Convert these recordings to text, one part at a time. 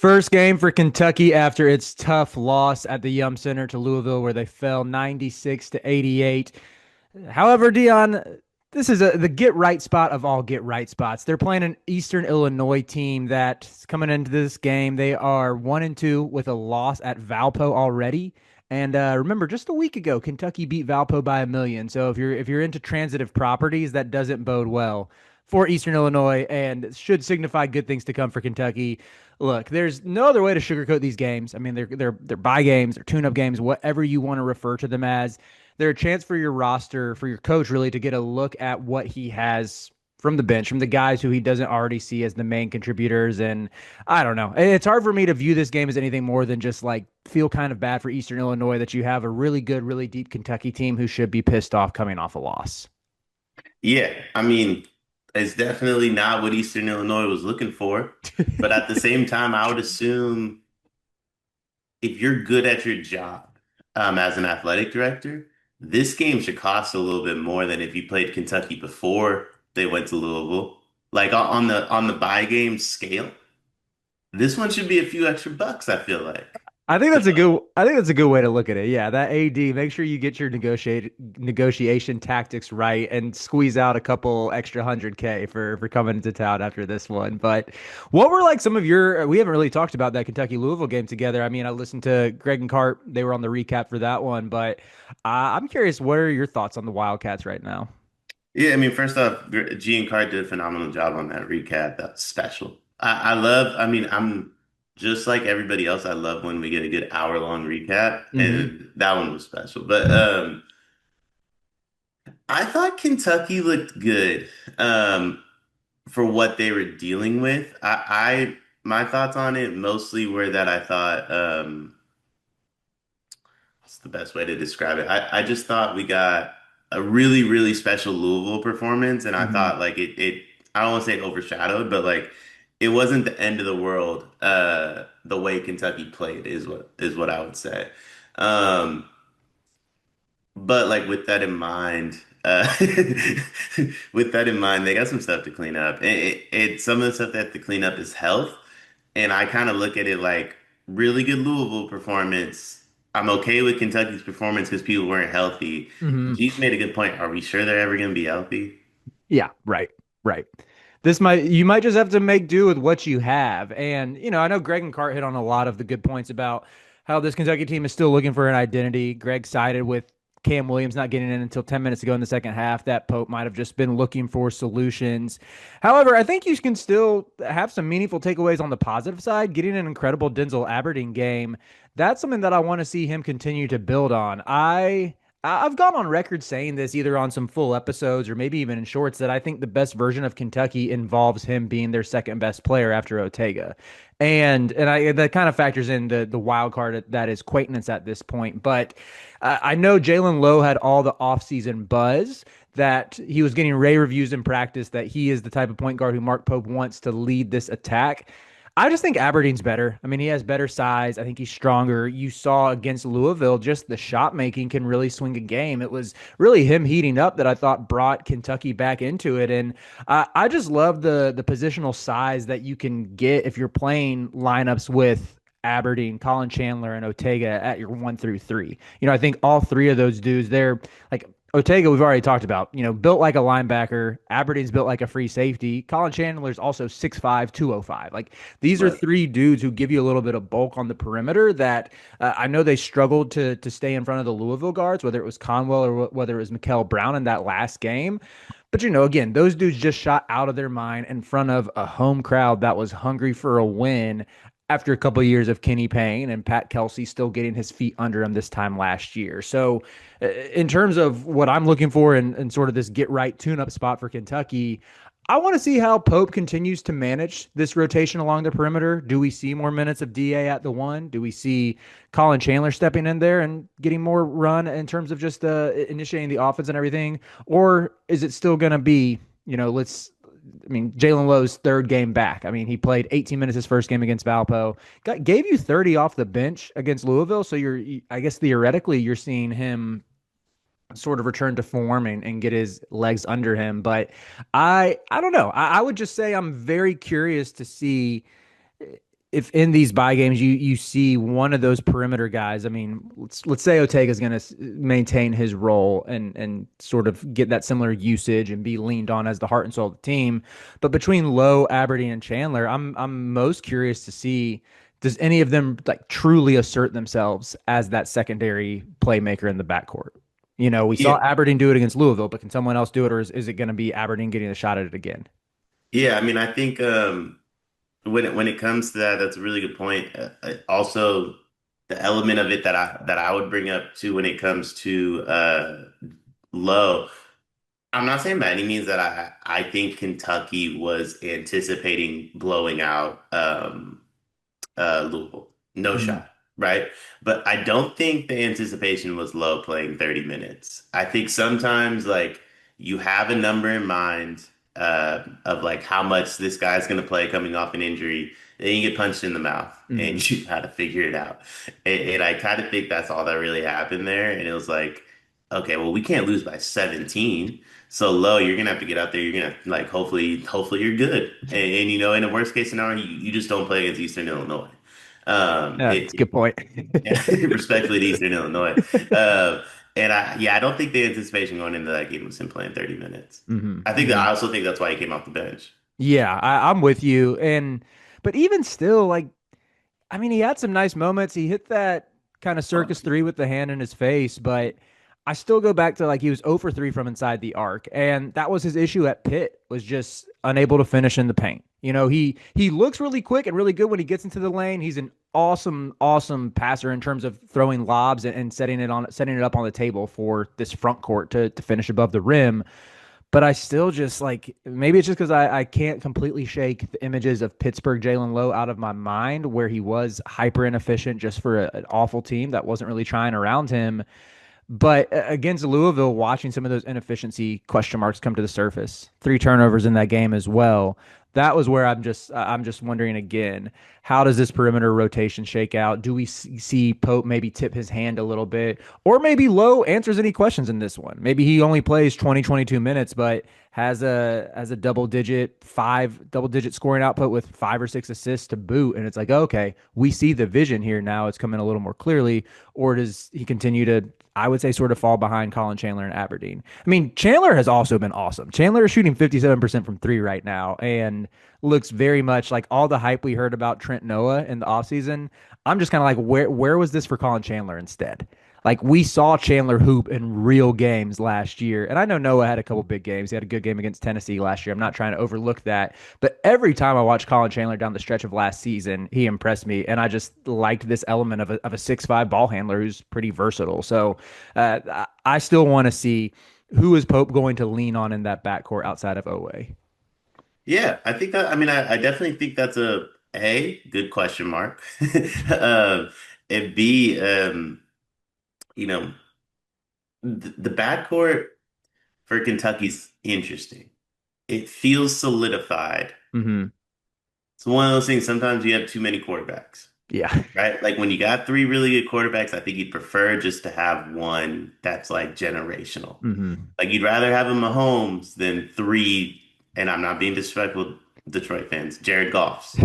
First game for Kentucky after its tough loss at the Yum Center to Louisville, where they fell 96 to 88. However, Dion, this is the get right spot of all get right spots. They're playing an Eastern Illinois team that's coming into this game. They are 1-2 with a loss at Valpo already. And remember, just a week ago, Kentucky beat Valpo by a million. So if you're into transitive properties, that doesn't bode well for Eastern Illinois and should signify good things to come for Kentucky. Look, there's no other way to sugarcoat these games. I mean, they're bye games, they're tune-up games, whatever you want to refer to them as. They're a chance for your roster, for your coach, really, to get a look at what he has from the bench, from the guys who he doesn't already see as the main contributors. And I don't know. It's hard for me to view this game as anything more than just like feel kind of bad for Eastern Illinois that you have a really good, really deep Kentucky team who should be pissed off coming off a loss. Yeah, I mean, it's definitely not what Eastern Illinois was looking for. But at the same time, I would assume if you're good at your job as an athletic director, this game should cost a little bit more than if you played Kentucky before they went to Louisville. Like on the buy game scale, this one should be a few extra bucks, I feel like. So I think that's a good way to look at it. Yeah, that AD, make sure you get your negotiation tactics right and squeeze out a couple extra 100K for coming into town after this one. But what were like some of your we haven't really talked about that Kentucky Louisville game together. I mean, I listened to Greg and Cart, they were on the recap for that one, but I'm curious, what are your thoughts on the Wildcats right now? yeah, I mean, first off, G and Card did a phenomenal job on that recap. That's special. I love, I mean, I'm just like everybody else. I love when we get a good hour-long recap, Hmm. and that one was special. But I thought Kentucky looked good for what they were dealing with. My thoughts on it mostly were that I thought, what's the best way to describe it? I just thought we got a really, really special Louisville performance, and I Hmm. thought like I don't want to say it overshadowed, but like it wasn't the end of the world. The way Kentucky played is what I would say. Um, but like with that in mind, with that in mind, they got some stuff to clean up. Some of the stuff they have to clean up is health, and I kind of look at it like really good Louisville performance. I'm okay with Kentucky's performance because people weren't healthy. Hmm. G's made a good point. Are we sure they're ever going to be healthy? Yeah, right, right. You might just have to make do with what you have. And, I know Greg and Cart hit on a lot of the good points about how this Kentucky team is still looking for an identity. Greg sided with Cam Williams not getting in until 10 minutes ago in the second half. That Pope might have just been looking for solutions. However, I think you can still have some meaningful takeaways on the positive side. Getting an incredible Denzel Aberdeen game, that's something that I want to see him continue to build on. I've gone on record saying this either on some full episodes or maybe even in shorts that I think the best version of Kentucky involves him being their second best player after Ortega. And that kind of factors in the wild card that is Quaintance at this point. But I know Jalen Lowe had all the offseason buzz that he was getting rave reviews in practice that he is the type of point guard who Mark Pope wants to lead this attack. I just think Aberdeen's better. I mean, he has better size. I think he's stronger. You saw against Louisville, just the shot making can really swing a game. It was really him heating up that I thought brought Kentucky back into it. And I just love the positional size that you can get if you're playing lineups with Aberdeen, Colin Chandler, and Ortega at your 1 through 3. I think all three of those dudes, they're like Ortega, we've already talked about, built like a linebacker. Aberdeen's built like a free safety. Colin Chandler's also 6'5", 205. Like, these are Right. three dudes who give you a little bit of bulk on the perimeter that I know they struggled to stay in front of the Louisville guards, whether it was Conwell or whether it was Mikael Brown in that last game. But, again, those dudes just shot out of their mind in front of a home crowd that was hungry for a win after a couple of years of Kenny Payne and Pat Kelsey still getting his feet under him this time last year. So, in terms of what I'm looking for in sort of this get right tune up spot for Kentucky, I want to see how Pope continues to manage this rotation along the perimeter. Do we see more minutes of DA at the one? Do we see Colin Chandler stepping in there and getting more run in terms of just initiating the offense and everything? Or is it still going to be, Jalen Lowe's third game back. I mean, he played 18 minutes his first game against Valpo. Gave you 30 off the bench against Louisville. So I guess theoretically, you're seeing him sort of return to form and get his legs under him. But I don't know. I would just say I'm very curious to see if in these buy games you see one of those perimeter guys, I mean, let's say Ortega's going to maintain his role and sort of get that similar usage and be leaned on as the heart and soul of the team. But between Lowe, Aberdeen, and Chandler, I'm most curious to see, does any of them like truly assert themselves as that secondary playmaker in the backcourt? You know, we Yeah, saw Aberdeen do it against Louisville, but can someone else do it, or is it going to be Aberdeen getting a shot at it again? yeah. I mean, I think when it comes to that, that's a really good point. Also, the element of it that I would bring up too when it comes to low. I'm not saying by any means that I think Kentucky was anticipating blowing out Louisville. No Mhm. shot, right? But I don't think the anticipation was low playing 30 minutes. I think sometimes like you have a number in mind of like how much this guy's going to play coming off an injury. Then you get punched in the mouth Mhm. and you got to figure it out. And I kind of think that's all that really happened there. And it was like, okay, well, we can't lose by 17. So low, you're gonna have to get out there. You're gonna like hopefully you're good. And you know, in the worst case scenario, you just don't play against Eastern Illinois. Yeah, that's a good point. Respectfully to Eastern Illinois. Uh, and I don't think the anticipation going into that game was him playing 30 minutes. Hmm. I Hmm. also think that's why he came off the bench. Yeah, I'm with you. But even still, like, I mean, he had some nice moments. He hit that kind of circus three with the hand in his face, but I still go back to like he was 0 for 3 from inside the arc, and that was his issue at Pitt, was just unable to finish in the paint. You know, he looks really quick and really good when he gets into the lane. He's an awesome passer in terms of throwing lobs and setting it up on the table for this front court to finish above the rim. But I still just like, maybe it's just because I can't completely shake the images of Pittsburgh Jalen Lowe out of my mind, where he was hyper inefficient just for an awful team that wasn't really trying around him. But against Louisville, watching some of those inefficiency question marks come to the surface, 3 turnovers in that game as well. That was where I'm just wondering again, how does this perimeter rotation shake out? Do we see Pope maybe tip his hand a little bit, or maybe Lowe answers any questions in this one? Maybe he only plays 20, 22 minutes, but has a double digit scoring output with 5 or 6 assists to boot, and it's like, okay, we see the vision here now. It's coming a little more clearly. Or does he continue to, I would say, sort of fall behind Colin Chandler and Aberdeen? I mean, Chandler has also been awesome. Chandler is shooting 57% from three right now and looks very much like all the hype we heard about Trent Noah in the offseason. I'm just kind of like, where was this for Colin Chandler instead? Like, we saw Chandler hoop in real games last year. And I know Noah had a couple big games. He had a good game against Tennessee last year. I'm not trying to overlook that. But every time I watch Colin Chandler down the stretch of last season, he impressed me. And I just liked this element of a 6'5" ball handler who's pretty versatile. So I still want to see, who is Pope going to lean on in that backcourt outside of Owe? Yeah, I think that, I mean, I definitely think that's a good question mark. And B, you know, the backcourt for Kentucky's interesting. It feels solidified. Mm-hmm. It's one of those things. Sometimes you have too many quarterbacks, Yeah. right? Like when you got three really good quarterbacks, I think you'd prefer just to have one that's like generational. Mm-hmm. Like you'd rather have a Mahomes than three, and I'm not being disrespectful, Detroit fans, Jared Goffs.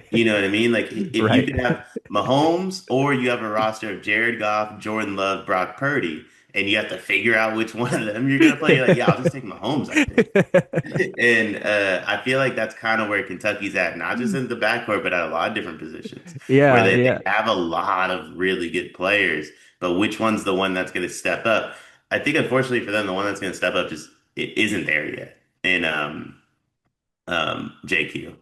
You know what I mean? Like if you Right. could have Mahomes or you have a roster of Jared Goff, Jordan Love, Brock Purdy, and you have to figure out which one of them you're gonna play, you're like, yeah, I'll just take Mahomes, I think. And I feel like that's kind of where Kentucky's at, not just in the backcourt, but at a lot of different positions, where Yeah, they yeah. have a lot of really good players, but which one's the one that's going to step up? I think, unfortunately for them, the one that's going to step up just it isn't there yet in JQ.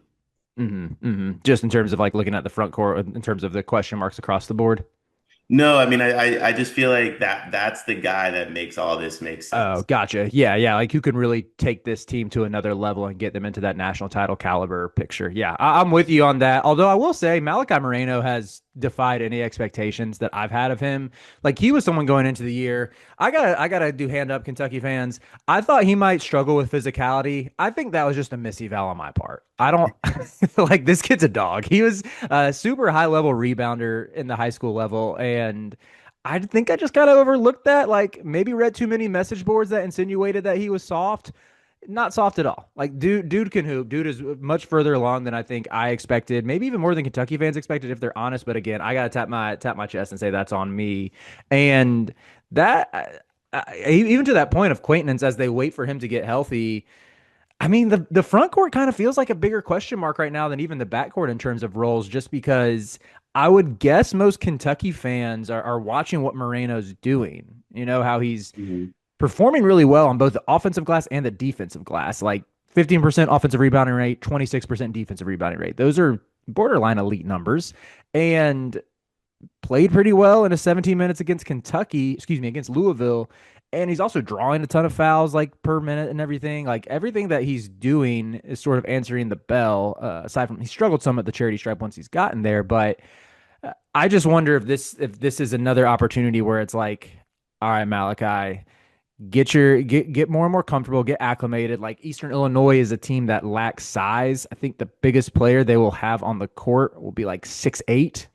Hmm. Hmm. Just in terms of like looking at the front court, in terms of the question marks across the board. No, I mean, I just feel like that's the guy that makes all this make Oh, sense. gotcha. Yeah, yeah. Like, who can really take this team to another level and get them into that national title caliber picture? Yeah, I'm with you on that. Although I will say Malachi Moreno has defied any expectations that I've had of him. Like, he was someone going into the year. I gotta do hand up, Kentucky fans. I thought he might struggle with physicality. I think that was just a miseval on my part. I don't like, this kid's a dog. He was a super high level rebounder in the high school level, and I think I just kind of overlooked that. Like, maybe read too many message boards that insinuated that he was soft. Not soft at all. Like dude can hoop. Dude is much further along than I think I expected. Maybe even more than Kentucky fans expected if they're honest. But again, I gotta tap my chest and say that's on me. And that even to that point of acquaintance as they wait for him to get healthy. I mean, the front court kind of feels like a bigger question mark right now than even the backcourt in terms of roles, just because I would guess most Kentucky fans are watching what Moreno's doing. You know, how he's Mhm. performing really well on both the offensive glass and the defensive glass. Like 15% offensive rebounding rate, 26% defensive rebounding rate. Those are borderline elite numbers. And played pretty well in his 17 minutes against Kentucky, excuse me, against Louisville. And he's also drawing a ton of fouls like per minute and everything. Like everything that he's doing is sort of answering the bell. Aside from he struggled some at the charity stripe once he's gotten there, but I just wonder if this is another opportunity where it's like, all right, Malachi, get more and more comfortable, get acclimated. Like Eastern Illinois is a team that lacks size. I think the biggest player they will have on the court will be like 6'8",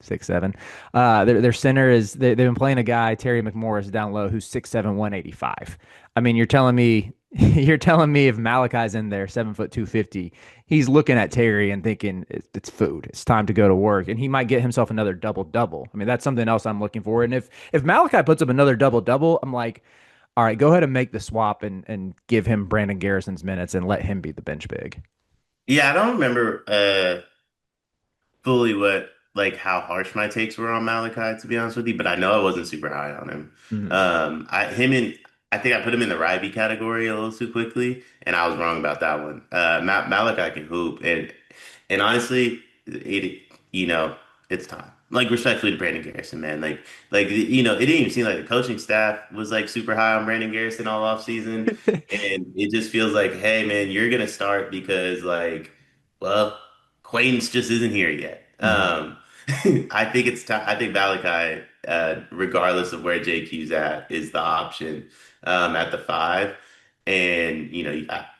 6'7". Their center is they've been playing a guy, Terry McMorris, down low, who's 6'7", 185. I mean, you're telling me you're telling me if Malachi's in there, 7 foot 250, he's looking at Terry and thinking it's food. It's time to go to work, and he might get himself another double double. I mean, that's something else I'm looking for. And if Malachi puts up another double double, I'm like, all right, go ahead and make the swap and give him Brandon Garrison's minutes and let him be the bench big. Yeah, I don't remember fully what like how harsh my takes were on Malachi, to be honest with you, but I know I wasn't super high on him. Mhm. I think I put him in the Ribey category a little too quickly, and I was wrong about that one. Malachi can hoop, and honestly, it you know it's time. Like respectfully to Brandon Garrison, man. It didn't even seem like the coaching staff was like super high on Brandon Garrison all off season, and it just feels like, hey, man, you're gonna start because well, Quaintance just isn't here yet. Mhm. I think it's time. I think Valakai, regardless of where JQ's at, is the option at the five. And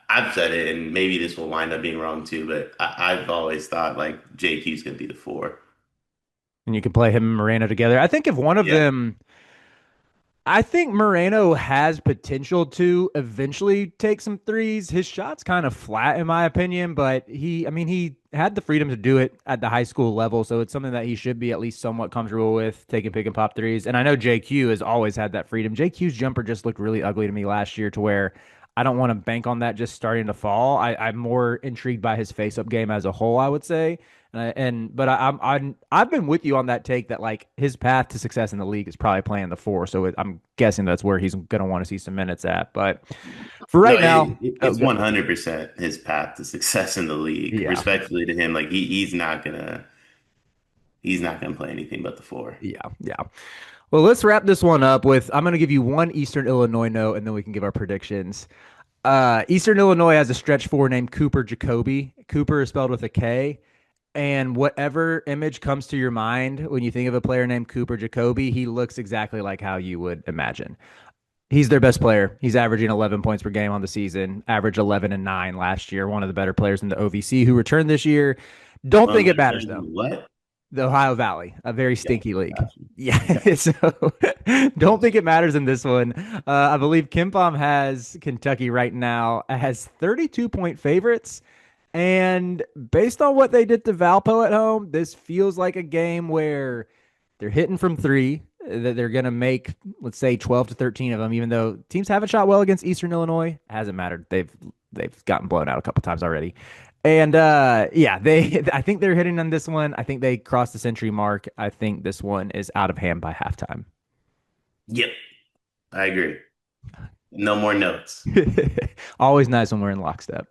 I've said it, and maybe this will wind up being wrong too, but I've always thought like JQ's gonna be the four. And you can play him and Moreno together. I think if one of Yeah. them I think Moreno has potential to eventually take some threes. His shot's kind of flat in my opinion, but I mean, he had the freedom to do it at the high school level, so it's something that he should be at least somewhat comfortable with taking pick and pop threes. And I know JQ has always had that freedom. JQ's jumper just looked really ugly to me last year to where I don't want to bank on that just starting to fall. I'm more intrigued by his face-up game as a whole, I would say. I've been with you on that take that like his path to success in the league is probably playing the four. So I'm guessing that's where he's going to want to see some minutes at. But for No, right now, it's 100% his path to success in the league. yeah, Respectfully to him, like he's not gonna play anything but the four. yeah. Well, let's wrap this one up with I'm going to give you one Eastern Illinois note, and then we can give our predictions. Eastern Illinois has a stretch four named Cooper Jacoby. Cooper is spelled with a K. And whatever image comes to your mind when you think of a player named Cooper Jacoby, he looks exactly like how you would imagine. He's their best player. He's averaging 11 points per game on the season, averaged 11 and 9 last year. One of the better players in the OVC who returned this year. Don't think it matters, though. What? The Ohio Valley, a very Yeah, stinky league. gotcha. Yeah, Gotcha. so don't think it matters in this one. I believe Kimpom has Kentucky right now as 32-point favorites. And based on what they did to Valpo at home, this feels like a game where they're hitting from three, that they're going to make, let's say, 12 to 13 of them, even though teams haven't shot well against Eastern Illinois. It hasn't mattered. They've gotten blown out a couple times already. And yeah, I think they're hitting on this one. I think they crossed the century mark. I think this one is out of hand by halftime. Yep, I agree. No more notes. Always nice when we're in lockstep.